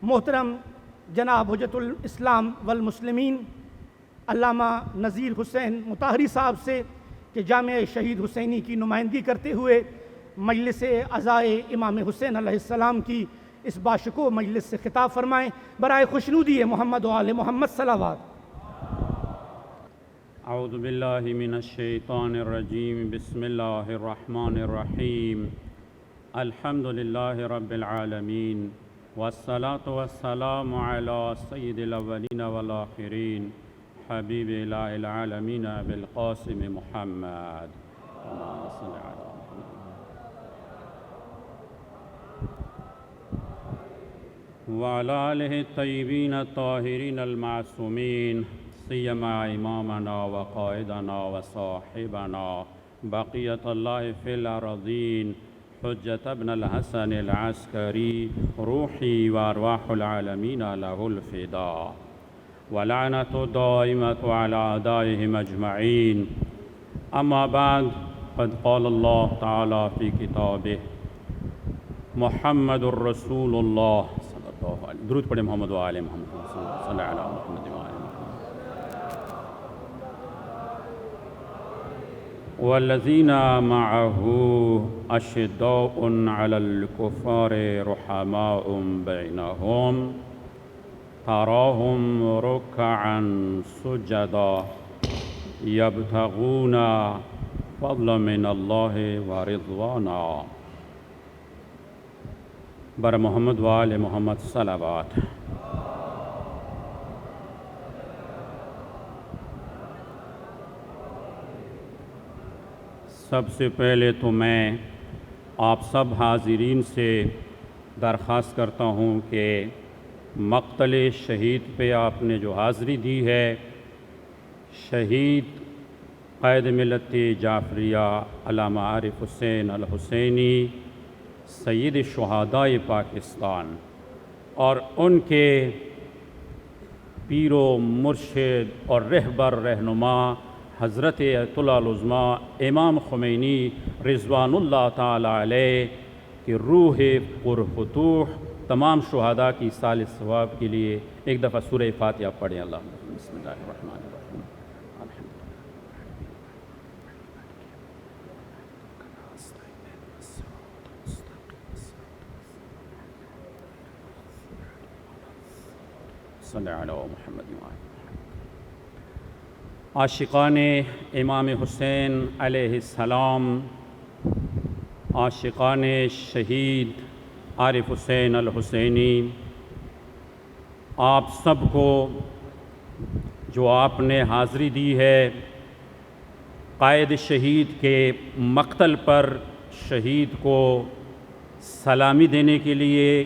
محترم جناب حجت الاسلام والمسلمین علامہ نذیر حسین مطہری صاحب سے کہ جامعہ شہید حسینی کی نمائندگی کرتے ہوئے مجلس عزائے امام حسین علیہ السلام کی اس باشکوہ مجلس سے خطاب فرمائیں۔ برائے خوشنودی محمد و آل محمد صلوات۔ اعوذ باللہ من الشیطان الرجیم، بسم اللہ الرحمن الرحیم، الحمد للہ رب العالمین، والصلاة والسلام علی سید الاولین والآخرین، حبیب الہ العالمین بالقاسم محمد۔ اللہم صل علی وعلى آله الطيبين الطاهرين المعصومين، سيما إمامنا وقائدنا وصاحبنا بقية الله في الأرضين حجة ابن الحسن العسكري، روحي وأرواح العالمين له الفداء، ولعنة دائمة على أعدائهم أجمعين. أما بعد، قد قال الله تعالى في كتابه: محمد رسول الله. درود پڑھیں محمد و آل محمد صلی اللہ علیہ محمد و آل محمد. والذین معه اشداء علی الکفار رحماء بینهم تراهم رکعا سجدا یبتغون فضلا من اللہ ورضوانا. بر محمد و آل محمد صلوات. سب سے پہلے تو میں آپ سب حاضرین سے درخواست کرتا ہوں کہ مقتل شہید پہ آپ نے جو حاضری دی ہے، شہید قائد ملت جعفریہ علامہ عارف حسین الحسینی، سید الشہداء پاکستان، اور ان کے پیر و مرشد اور رہبر رہنما حضرت ایت اللہ العظمیٰ امام خمینی رضوان اللہ تعالی علیہ کی روح پرفتوح تمام شہداء کی سال ثواب کے لیے ایک دفعہ سورہ فاتحہ پڑھیں. اللہ بسم اللہ الرحمن الرحیم. صلی اللہ علیہ محمد. عاشقان امام حسین علیہ السلام، عاشقان شہید عارف حسین الحسینی، آپ سب کو جو آپ نے حاضری دی ہے قائد شہید کے مقتل پر شہید کو سلامی دینے کے لیے،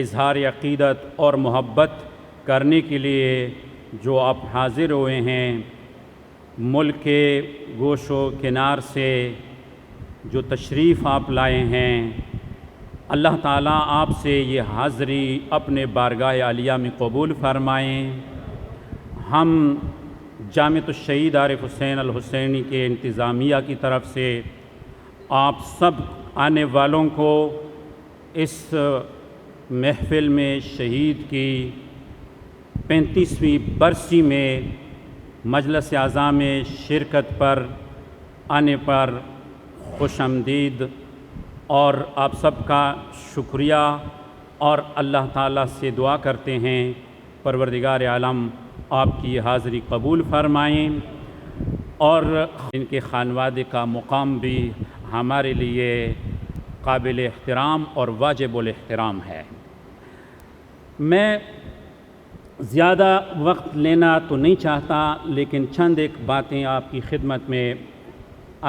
اظہار عقیدت اور محبت کرنے کے لیے جو آپ حاضر ہوئے ہیں، ملک کے گوش و کنار سے جو تشریف آپ لائے ہیں، اللہ تعالیٰ آپ سے یہ حاضری اپنے بارگاہ عالیہ میں قبول فرمائیں. ہم جامعۃ الشہید عارف حسین الحسینی کے انتظامیہ کی طرف سے آپ سب آنے والوں کو اس محفل میں شہید کی 35ویں برسی میں مجلس اعزاء میں شرکت پر آنے پر خوش آمدید اور آپ سب کا شکریہ، اور اللہ تعالیٰ سے دعا کرتے ہیں پروردگار عالم آپ کی حاضری قبول فرمائیں، اور ان کے خانوادے کا مقام بھی ہمارے لیے قابل احترام اور واجب الاحترام ہے. میں زیادہ وقت لینا تو نہیں چاہتا، لیکن چند ایک باتیں آپ کی خدمت میں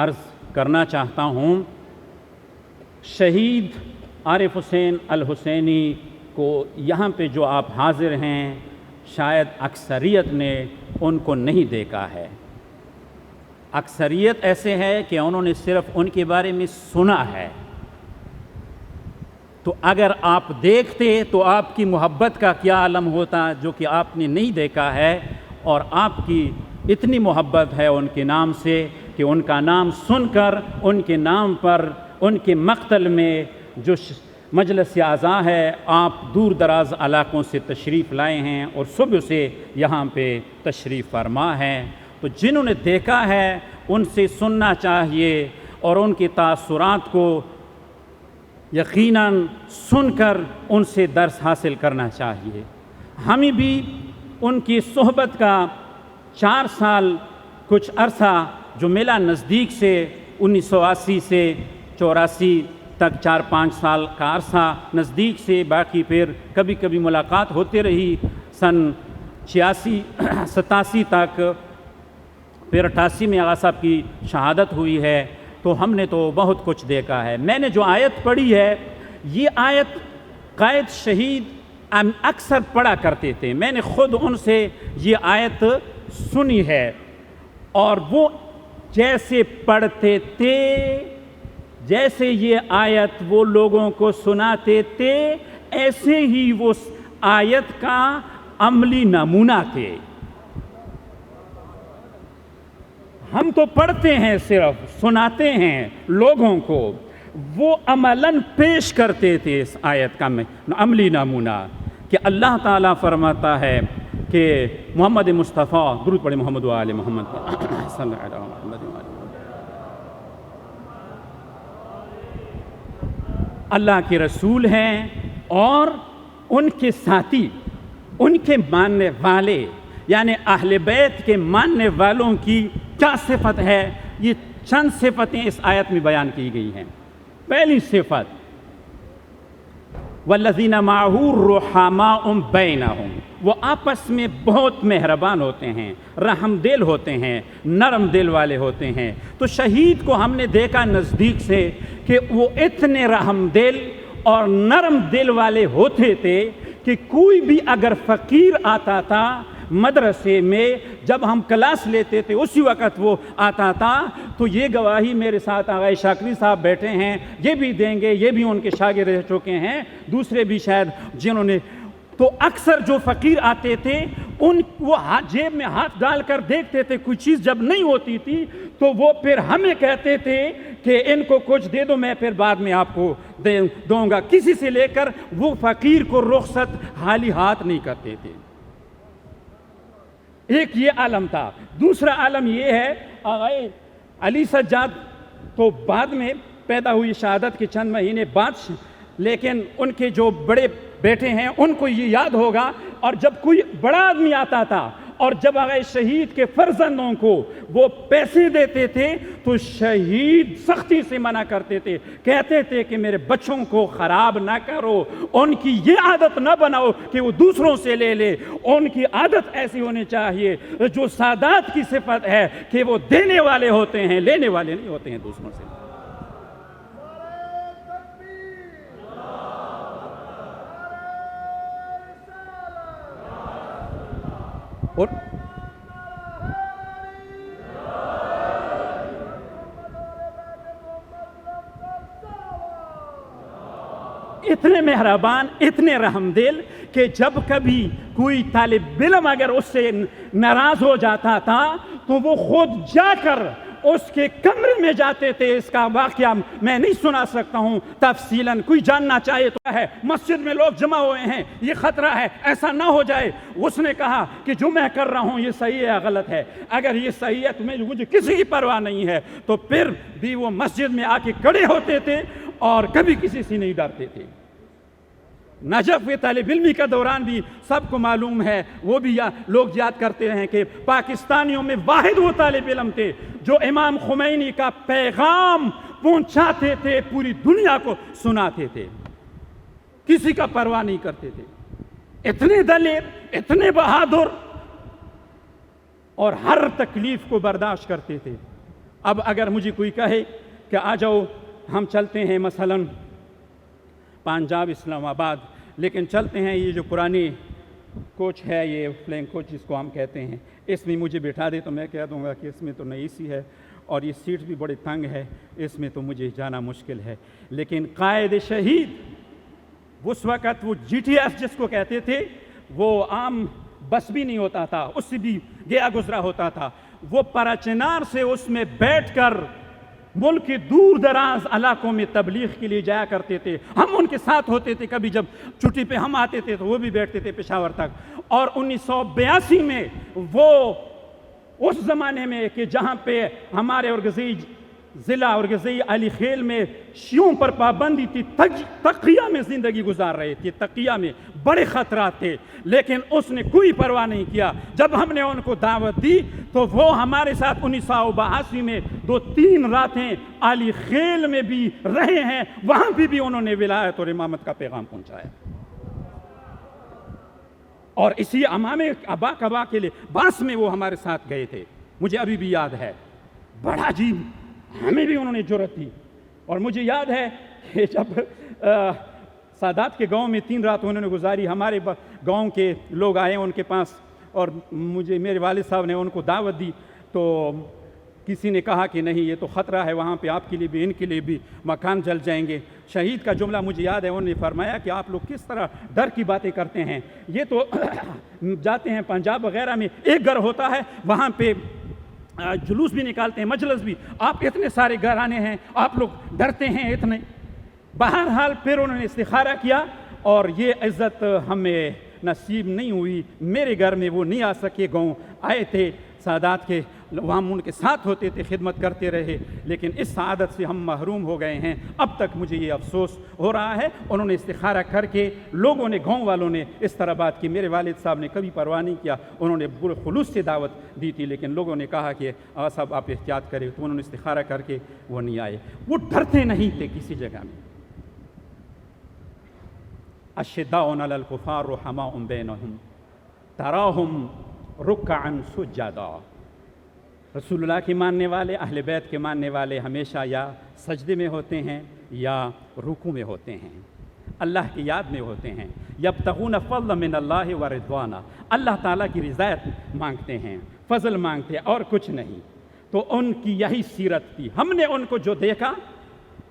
عرض کرنا چاہتا ہوں. شہید عارف حسین الحسینی کو یہاں پہ جو آپ حاضر ہیں، شاید اکثریت نے ان کو نہیں دیکھا ہے. اکثریت ایسے ہے کہ انہوں نے صرف ان کے بارے میں سنا ہے. تو اگر آپ دیکھتے تو آپ کی محبت کا کیا عالم ہوتا، جو کہ آپ نے نہیں دیکھا ہے. اور آپ کی اتنی محبت ہے ان کے نام سے کہ ان کا نام سن کر ان کے نام پر ان کے مقتل میں جو مجلس اعضاء ہے، آپ دور دراز علاقوں سے تشریف لائے ہیں اور صبح سے یہاں پہ تشریف فرما ہیں، تو جنہوں نے دیکھا ہے ان سے سننا چاہیے اور ان کے تاثرات کو یقیناً سن کر ان سے درس حاصل کرنا چاہیے۔ ہمیں بھی ان کی صحبت کا 4 سال کچھ عرصہ جو ملا نزدیک سے 1980 سے 84 تک 4-5 سال کا عرصہ نزدیک سے، باقی پھر کبھی کبھی ملاقات ہوتے رہی سن 86-87 تک، پھر 88 میں آغا صاحب کی شہادت ہوئی ہے، تو ہم نے تو بہت کچھ دیکھا ہے۔ میں نے جو آیت پڑھی ہے یہ آیت قائد شہید اکثر پڑھا کرتے تھے، میں نے خود ان سے یہ آیت سنی ہے، اور وہ جیسے پڑھتے تھے، جیسے یہ آیت وہ لوگوں کو سناتے تھے، ایسے ہی وہ آیت کا عملی نمونہ تھے۔ ہم تو پڑھتے ہیں، صرف سناتے ہیں لوگوں کو، وہ عملاً پیش کرتے تھے اس آیت کا عملی نمونہ، کہ اللہ تعالیٰ فرماتا ہے کہ محمد مصطفیٰ، درود پڑھیں محمد و آل محمد صلی اللہ علیہ وسلم، اللہ کے رسول ہیں اور ان کے ساتھی، ان کے ماننے والے، یعنی اہل بیت کے ماننے والوں کی کیا صفت ہے، یہ چند صفتیں اس آیت میں بیان کی گئی ہیں۔ پہلی صفت والذین معہ رحماء بینہم، وہ آپس میں بہت مہربان ہوتے ہیں، رحم دل ہوتے ہیں، نرم دل والے ہوتے ہیں۔ تو شہید کو ہم نے دیکھا نزدیک سے کہ وہ اتنے رحم دل اور نرم دل والے ہوتے تھے کہ کوئی بھی اگر فقیر آتا تھا مدرسے میں، جب ہم کلاس لیتے تھے اسی وقت وہ آتا تھا، تو یہ گواہی میرے ساتھ آغا شاکری صاحب بیٹھے ہیں، یہ بھی دیں گے، یہ بھی ان کے شاگرد رہ چکے ہیں، دوسرے بھی شاید جنہوں نے، تو اکثر جو فقیر آتے تھے ان وہ جیب میں ہاتھ ڈال کر دیکھتے تھے، کوئی چیز جب نہیں ہوتی تھی تو وہ پھر ہمیں کہتے تھے کہ ان کو کچھ دے دو، میں پھر بعد میں آپ کو دوں گا، کسی سے لے کر وہ فقیر کو رخصت خالی ہاتھ نہیں کرتے تھے۔ ایک یہ عالم تھا۔ دوسرا عالم یہ ہے، آغا علی سجاد تو بعد میں پیدا ہوئی، شہادت کے چند مہینے بعد، لیکن ان کے جو بڑے بیٹے ہیں ان کو یہ یاد ہوگا، اور جب کوئی بڑا آدمی آتا تھا اور جب آغا شہید کے فرزندوں کو وہ پیسے دیتے تھے تو شہید سختی سے منع کرتے تھے، کہتے تھے کہ میرے بچوں کو خراب نہ کرو، ان کی یہ عادت نہ بناؤ کہ وہ دوسروں سے لے لے، ان کی عادت ایسی ہونی چاہیے جو سادات کی صفت ہے کہ وہ دینے والے ہوتے ہیں، لینے والے نہیں ہوتے ہیں دوسروں سے۔ اور اتنے مہربان، اتنے رحم دل کہ جب کبھی کوئی طالب علم اگر اس سے ناراض ہو جاتا تھا تو وہ خود جا کر اس کے کمرے میں جاتے تھے۔ اس کا واقعہ میں نہیں سنا سکتا ہوں تفصیلاً، کوئی جاننا چاہے تو ہے، مسجد میں لوگ جمع ہوئے ہیں، یہ خطرہ ہے ایسا نہ ہو جائے۔ اس نے کہا کہ جو میں کر رہا ہوں یہ صحیح ہے یا غلط ہے، اگر یہ صحیح ہے تو مجھے کسی کی پرواہ نہیں ہے، تو پھر بھی وہ مسجد میں آ کے کھڑے ہوتے تھے اور کبھی کسی سے نہیں ڈرتے تھے۔ نجف طالب علمی کا دوران بھی سب کو معلوم ہے، وہ بھی لوگ یاد کرتے ہیں کہ پاکستانیوں میں واحد وہ طالب علم تھے جو امام خمینی کا پیغام پہنچاتے تھے، پوری دنیا کو سناتے تھے، کسی کا پرواہ نہیں کرتے تھے، اتنے دلیر، اتنے بہادر، اور ہر تکلیف کو برداشت کرتے تھے۔ اب اگر مجھے کوئی کہے کہ آ جاؤ ہم چلتے ہیں مثلاً پنجاب اسلام آباد، لیکن چلتے ہیں یہ جو پرانی کوچ ہے، یہ فلینگ کوچ جس کو ہم کہتے ہیں، اس میں مجھے بٹھا دے تو میں کہہ دوں گا کہ اس میں تو نئی سی ہے اور یہ سیٹ بھی بڑی تنگ ہے، اس میں تو مجھے جانا مشکل ہے۔ لیکن قائد شہید اس وقت وہ جی ٹی ایس جس کو کہتے تھے، وہ عام بس بھی نہیں ہوتا تھا، اس سے بھی گیا گزرا ہوتا تھا، وہ پراچنار سے اس میں بیٹھ کر ملک کے دور دراز علاقوں میں تبلیغ کے لیے جایا کرتے تھے، ہم ان کے ساتھ ہوتے تھے، کبھی جب چھٹی پہ ہم آتے تھے تو وہ بھی بیٹھتے تھے پشاور تک۔ اور 1982 میں وہ اس زمانے میں کہ جہاں پہ ہمارے اورگزئی ضلع اورگزئی علی خیل میں شیعوں پر پابندی تھی، تقیہ میں زندگی گزار رہے تھے، تقیہ میں بڑے خطرات تھے، لیکن اس نے کوئی پرواہ نہیں کیا۔ جب ہم نے ان کو دعوت دی تو وہ ہمارے ساتھ 1982 میں 2-3 راتیں علی خیل میں بھی رہے ہیں، وہاں بھی انہوں نے ولایت اور امامت کا پیغام پہنچایا۔ اور اسی امام ابا کبا کے لیے باس میں وہ ہمارے ساتھ گئے تھے، مجھے ابھی بھی یاد ہے، بڑا عجیب، ہمیں بھی انہوں نے جرأت دی۔ اور مجھے یاد ہے کہ جب سادات کے گاؤں میں 3 رات انہوں نے گزاری، ہمارے گاؤں کے لوگ آئے ان کے پاس اور میرے والد صاحب نے ان کو دعوت دی، تو کسی نے کہا کہ نہیں، یہ تو خطرہ ہے، وہاں پہ آپ کے لیے بھی ان کے لیے بھی مکان جل جائیں گے۔ شہید کا جملہ مجھے یاد ہے، انہوں نے فرمایا کہ آپ لوگ کس طرح ڈر کی باتیں کرتے ہیں، یہ تو جاتے ہیں پنجاب وغیرہ میں ایک گھر ہوتا ہے، وہاں پہ جلوس بھی نکالتے ہیں، مجلس بھی، آپ اتنے سارے گھرانے ہیں، آپ لوگ ڈرتے ہیں اتنے۔ بہرحال پھر انہوں نے استخارہ کیا اور یہ عزت ہمیں نصیب نہیں ہوئی، میرے گھر میں وہ نہیں آ سکے، گاؤں آئے تھے سادات کے، وہاں ان کے ساتھ ہوتے تھے، خدمت کرتے رہے، لیکن اس سعادت سے ہم محروم ہو گئے ہیں۔ اب تک مجھے یہ افسوس ہو رہا ہے۔ انہوں نے استخارہ کر کے، لوگوں نے، گاؤں والوں نے اس طرح بات کی، میرے والد صاحب نے کبھی پرواہ نہیں کیا، انہوں نے بڑے خلوص سے دعوت دی تھی، لیکن لوگوں نے کہا کہ آقا صاحب آپ احتیاط کریں، تو انہوں نے استخارہ کر کے وہ نہیں آئے۔ وہ ڈرتے نہیں تھے کسی جگہ میں۔ اشداء علی الکفار رحماء بینہم تراہم رکعا سجدا۔ رسول اللہ کے ماننے والے، اہل بیت کے ماننے والے ہمیشہ یا سجدے میں ہوتے ہیں یا رکوع میں ہوتے ہیں، اللہ کی یاد میں ہوتے ہیں، یبتغون فضلا من اللہ ورضوانا، اللہ تعالیٰ کی رضایت مانگتے ہیں، فضل مانگتے ہیں اور کچھ نہیں۔ تو ان کی یہی سیرت تھی۔ ہم نے ان کو جو دیکھا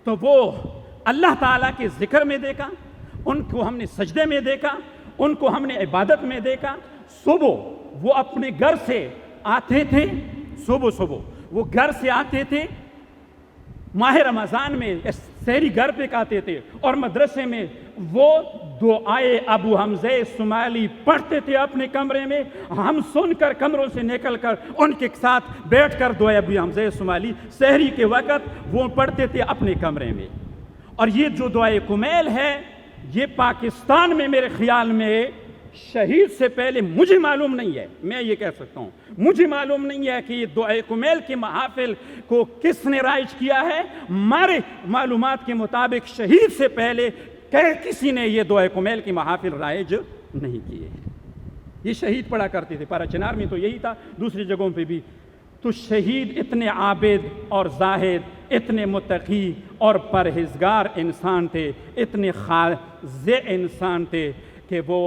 تو وہ اللہ تعالیٰ کے ذکر میں دیکھا، ان کو ہم نے سجدے میں دیکھا، ان کو ہم نے عبادت میں دیکھا۔ صبح وہ اپنے گھر سے آتے تھے، صبح وہ گھر سے آتے تھے، ماہ رمضان میں سحری گھر پہ کھاتے تھے، اور مدرسے میں وہ دعائے ابو حمزہ سمالی پڑھتے تھے اپنے کمرے میں، ہم سن کر کمروں سے نکل کر ان کے ساتھ بیٹھ کر دعائے ابو حمزہ سمالی سحری کے وقت وہ پڑھتے تھے اپنے کمرے میں۔ اور یہ جو دعائے کمیل ہے، یہ پاکستان میں میرے خیال میں شہید سے پہلے، مجھے معلوم نہیں ہے، میں یہ کہہ سکتا ہوں، مجھے معلوم نہیں ہے کہ یہ دعائے کمیل کے محافل کو کس نے رائج کیا ہے۔ ہمارے معلومات کے مطابق شہید سے پہلے کسی نے یہ دعائے کمیل کے محافل رائج نہیں کیے۔ یہ شہید پڑھا کرتے تھے، پارا چنار میں تو یہی تھا، دوسری جگہوں پہ بھی۔ تو شہید اتنے عابد اور زاہد، اتنے متقی اور پرہیزگار انسان تھے، اتنے خاضع انسان تھے کہ وہ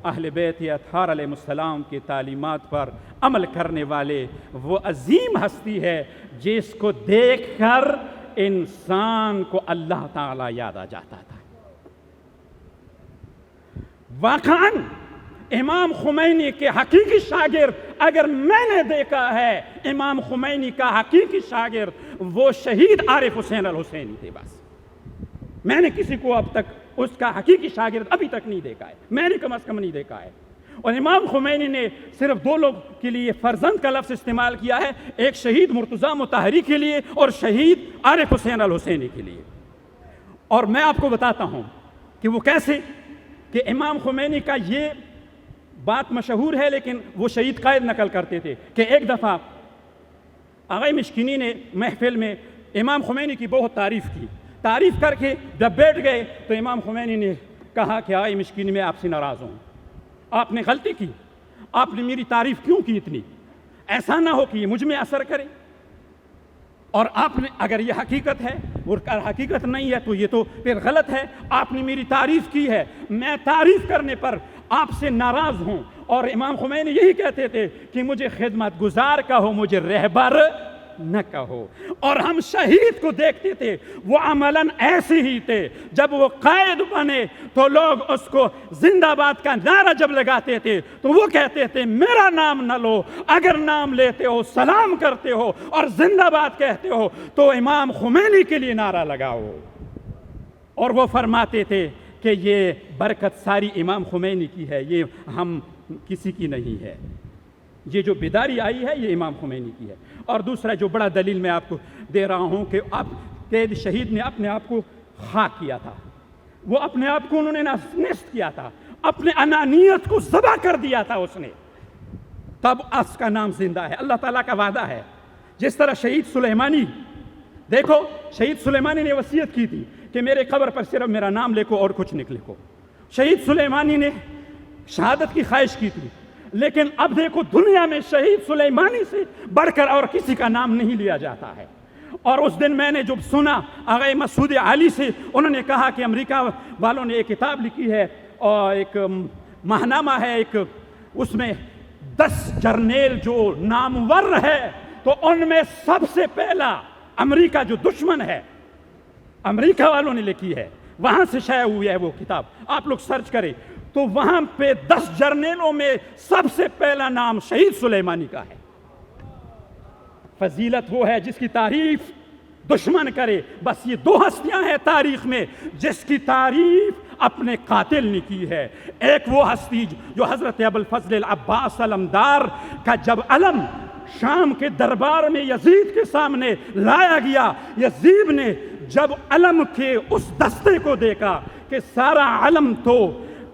اہل بیت اطہار علیہ السلام کی تعلیمات پر عمل کرنے والے وہ عظیم ہستی ہے جس کو دیکھ کر انسان کو اللہ تعالیٰ یاد آ جاتا تھا۔ واقعاً امام خمینی کے حقیقی شاگرد اگر میں نے دیکھا ہے، امام خمینی کا حقیقی شاگرد وہ شہید عارف حسین الحسینی تھے۔ بس میں نے کسی کو اب تک اس کا حقیقی شاگرد ابھی تک نہیں دیکھا ہے، میں نے کم از کم نہیں دیکھا ہے۔ اور امام خمینی نے صرف 2 لوگ کے لیے فرزند کا لفظ استعمال کیا ہے، ایک شہید مرتضیٰ مطہری کے لیے اور شہید عارف حسین الحسینی کے لیے۔ اور میں آپ کو بتاتا ہوں کہ وہ کیسے، کہ امام خمینی کا یہ بات مشہور ہے، لیکن وہ شہید قائد نقل کرتے تھے کہ ایک دفعہ آغا مشکینی نے محفل میں امام خمینی کی بہت تعریف کر کے جب بیٹھ گئے تو امام خمینی نے کہا کہ آغا مشکینی میں آپ سے ناراض ہوں، آپ نے غلطی کی، آپ نے میری تعریف کیوں کی اتنی، ایسا نہ ہو کہ یہ مجھ میں اثر کرے، اور آپ نے اگر یہ حقیقت ہے اور حقیقت نہیں ہے تو یہ تو پھر غلط ہے، آپ نے میری تعریف کی ہے، میں تعریف کرنے پر آپ سے ناراض ہوں۔ اور امام خمینی یہی کہتے تھے کہ مجھے خدمت گزار کہو، مجھے رہبر نہ کہو۔ اور ہم شہید کو دیکھتے تھے، وہ عملاً ایسے ہی تھے، جب وہ قائد بنے تو لوگ اس کو زندہ باد کا نعرہ جب لگاتے تھے تو وہ کہتے تھے میرا نام نہ لو، اگر نام لیتے ہو سلام کرتے ہو اور زندہ باد کہتے ہو تو امام خمینی کے لیے نعرہ لگاؤ۔ اور وہ فرماتے تھے کہ یہ برکت ساری امام خمینی کی ہے، یہ ہم کسی کی نہیں ہے، یہ جو بیداری آئی ہے یہ امام خمینی کی ہے۔ اور دوسرا جو بڑا دلیل میں آپ کو دے رہا ہوں کہ اب قید شہید نے اپنے آپ کو خاک کیا تھا، وہ اپنے آپ کو انہوں نے نیست کیا تھا، اپنے انانیت کو ذبح کر دیا تھا اس نے، تب اس کا نام زندہ ہے۔ اللہ تعالیٰ کا وعدہ ہے، جس طرح شہید سلیمانی، دیکھو شہید سلیمانی نے وصیت کی تھی کہ میرے قبر پر صرف میرا نام لکھو اور کچھ نہ لکھو۔ شہید سلیمانی نے شہادت کی خواہش کی تھی، لیکن اب دیکھو دنیا میں شہید سلیمانی سے بڑھ کر اور کسی کا نام نہیں لیا جاتا ہے۔ اور اس دن میں نے جب سنا آغا مسعود علی سے، انہوں نے کہا کہ امریکہ والوں نے ایک کتاب لکھی ہے اور ایک ماہنامہ ہے، ایک اس میں 10 جرنیل جو نامور ہے، تو ان میں سب سے پہلا امریکہ جو دشمن ہے، امریکہ والوں نے لکھی ہے، وہاں سے شائع ہوئی ہے وہ کتاب، آپ لوگ سرچ کریں تو وہاں پہ 10 جرنیلوں میں سب سے پہلا نام شہید سلیمانی کا ہے۔ فضیلت وہ ہے جس کی تعریف دشمن کرے، بس یہ 2 ہستیاں ہیں تاریخ میں جس کی تعریف اپنے قاتل نے کی ہے۔ ایک وہ ہستی جو حضرت ابوالفضل العباس علمدار کا جب علم شام کے دربار میں یزید کے سامنے لایا گیا، یزید نے جب علم کے اس دستے کو دیکھا کہ سارا علم تو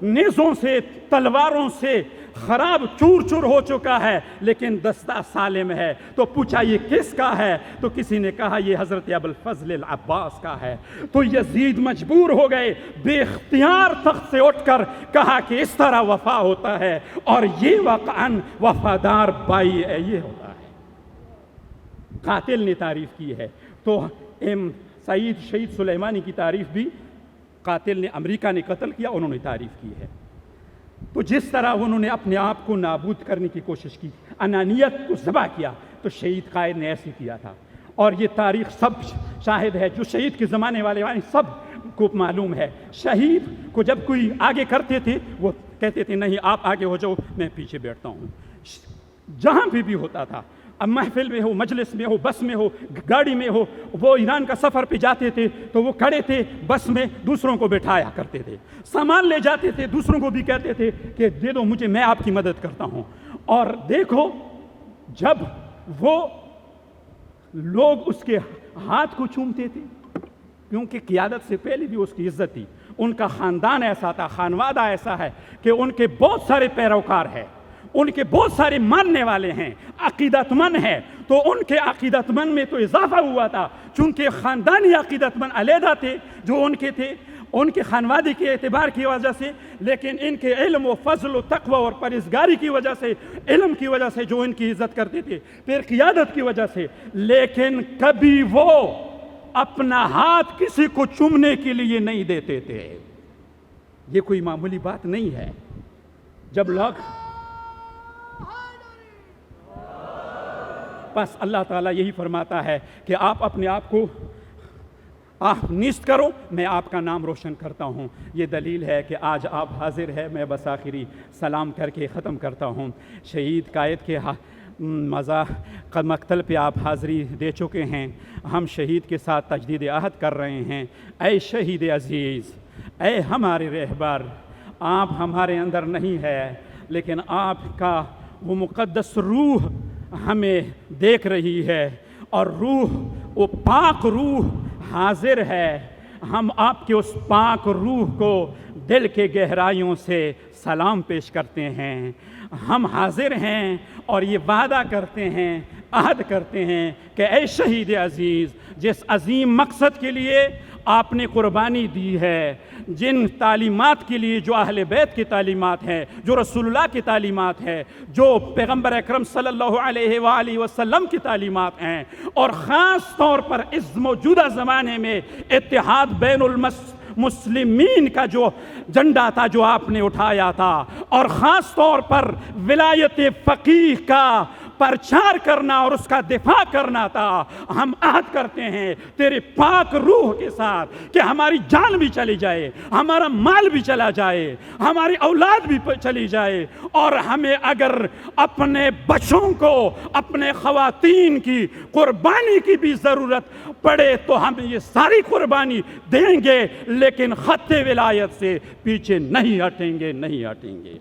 نیزوں سے تلواروں سے خراب چور چور ہو چکا ہے لیکن دستہ سالم ہے، تو پوچھا یہ کس کا ہے؟ تو کسی نے کہا یہ حضرت ابوالفضل العباس کا ہے۔ تو یزید مجبور ہو گئے، بے اختیار تخت سے اٹھ کر کہا کہ اس طرح وفا ہوتا ہے اور یہ واقعاً وفادار بائی ہے، یہ ہوتا ہے۔ قاتل نے تعریف کی ہے، تو سعید شہید سلیمانی کی تعریف بھی قاتل نے، امریکہ نے قتل کیا، انہوں نے تعریف کی ہے۔ تو جس طرح انہوں نے اپنے آپ کو نابود کرنے کی کوشش کی، انانیت کو ذبح کیا، تو شہید قائد نے ایسے کیا تھا۔ اور یہ تاریخ سب شاہد ہے، جو شہید کے زمانے والے سب کو معلوم ہے۔ شہید کو جب کوئی آگے کرتے تھے وہ کہتے تھے نہیں آپ آگے ہو جاؤ، میں پیچھے بیٹھتا ہوں۔ جہاں بھی ہوتا تھا، اب محفل میں ہو، مجلس میں ہو، بس میں ہو، گاڑی میں ہو، وہ ایران کا سفر پہ جاتے تھے تو وہ کھڑے تھے بس میں، دوسروں کو بٹھایا کرتے تھے، سامان لے جاتے تھے، دوسروں کو بھی کہتے تھے کہ دے دو مجھے، میں آپ کی مدد کرتا ہوں۔ اور دیکھو جب وہ لوگ اس کے ہاتھ کو چومتے تھے، کیونکہ قیادت سے پہلے بھی اس کی عزت تھی، ان کا خاندان ایسا تھا، خانوادہ ایسا ہے کہ ان کے بہت سارے پیروکار ہیں، ان کے بہت سارے ماننے والے ہیں، عقیدت مند ہیں، تو ان کے عقیدت مند میں تو اضافہ ہوا تھا، چونکہ خاندانی عقیدت مند علیحدہ تھے جو ان کے تھے، ان کے خانوادے کے اعتبار کی وجہ سے، لیکن ان کے علم و فضل و تقوی اور پرہیزگاری کی وجہ سے، علم کی وجہ سے جو ان کی عزت کرتے تھے، پھر قیادت کی وجہ سے، لیکن کبھی وہ اپنا ہاتھ کسی کو چومنے کے لیے نہیں دیتے تھے۔ یہ کوئی معمولی بات نہیں ہے۔ جب لوگ بس اللہ تعالیٰ یہی فرماتا ہے کہ آپ اپنے آپ کو آپ نیست کرو، میں آپ کا نام روشن کرتا ہوں۔ یہ دلیل ہے کہ آج آپ حاضر ہے۔ میں بس آخری سلام کر کے ختم کرتا ہوں۔ شہید قائد کے مقتل پہ آپ حاضری دے چکے ہیں، ہم شہید کے ساتھ تجدید عہد کر رہے ہیں۔ اے شہید عزیز، اے ہمارے رہبر، آپ ہمارے اندر نہیں ہے، لیکن آپ کا وہ مقدس روح ہمیں دیکھ رہی ہے، اور روح، وہ پاک روح حاضر ہے۔ ہم آپ کے اس پاک روح کو دل کے گہرائیوں سے سلام پیش کرتے ہیں۔ ہم حاضر ہیں اور یہ وعدہ کرتے ہیں، عہد کرتے ہیں کہ اے شہید عزیز، جس عظیم مقصد کے لیے آپ نے قربانی دی ہے، جن تعلیمات کے لیے جو اہل بیت کی تعلیمات ہیں، جو رسول اللہ کی تعلیمات ہیں، جو پیغمبر اکرم صلی اللہ علیہ وآلہ وسلم کی تعلیمات ہیں، اور خاص طور پر اس موجودہ زمانے میں اتحاد بین المسلمین کا جو جھنڈا تھا جو آپ نے اٹھایا تھا، اور خاص طور پر ولایت فقیہ کا پرچار کرنا اور اس کا دفاع کرنا تھا، ہم عہد کرتے ہیں تیرے پاک روح کے ساتھ کہ ہماری جان بھی چلی جائے، ہمارا مال بھی چلا جائے، ہماری اولاد بھی چلی جائے، اور ہمیں اگر اپنے بچوں کو، اپنے خواتین کی قربانی کی بھی ضرورت پڑے تو ہم یہ ساری قربانی دیں گے، لیکن خط ولایت سے پیچھے نہیں ہٹیں گے، نہیں ہٹیں گے۔